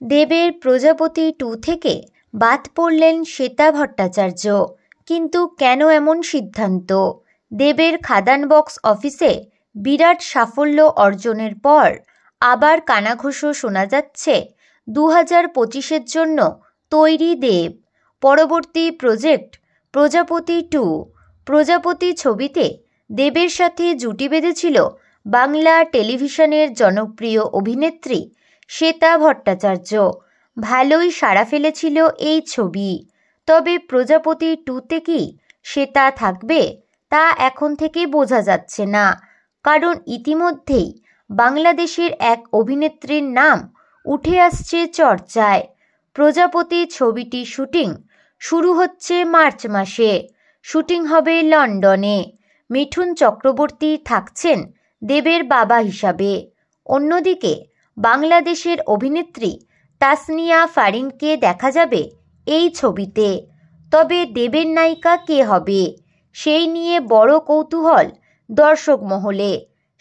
দেবের প্রজাপতি 2 থেকে বাদ পড়লেন শ্বেতা ভট্টাচার্য। কিন্তু কেন এমন সিদ্ধান্ত? দেবের খাদান বক্স অফিসে বিরাট সাফল্য অর্জনের পর আবার কানাঘুষো শোনা যাচ্ছে 2025-এর জন্য তৈরি দেব। পরবর্তী প্রজেক্ট প্রজাপতি 2। প্রজাপতি ছবিতে দেবের সাথে জুটি বেঁধেছিল বাংলা টেলিভিশনের জনপ্রিয় অভিনেত্রী শ্বেতা ভট্টাচার্য। ভালোই সাড়া ফেলেছিল এই ছবি। তবে প্রজাপতি 2তে কি শ্বেতা থাকবে তা এখন থেকে বোঝা যাচ্ছে না, কারণ ইতিমধ্যেই বাংলাদেশের এক অভিনেত্রীর নাম উঠে আসছে চর্চায়। প্রজাপতি ছবিটি শুটিং শুরু হচ্ছে মার্চ মাসে। শুটিং হবে লন্ডনে। মিঠুন চক্রবর্তী থাকছেন দেবের বাবা হিসাবে। অন্যদিকে বাংলাদেশের অভিনেত্রী তাসনিয়া ফারিনকে দেখা যাবে এই ছবিতে। তবে দেবের নায়িকা কে হবে সেই নিয়ে বড় কৌতূহল দর্শক মহলে।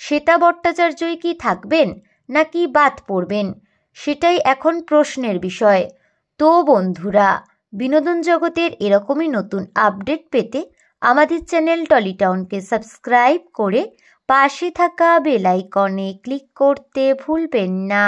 শ্বেতা ভট্টাচার্যই কি থাকবেন নাকি বাদ পড়বেন সেটাই এখন প্রশ্নের বিষয়। তো বন্ধুরা, বিনোদন জগতের এরকমই নতুন আপডেট পেতে আমাদের চ্যানেল টলিটাউনকে সাবস্ক্রাইব করে পাশে থাকা বেল আইকনে ক্লিক করতে ভুলবেন না।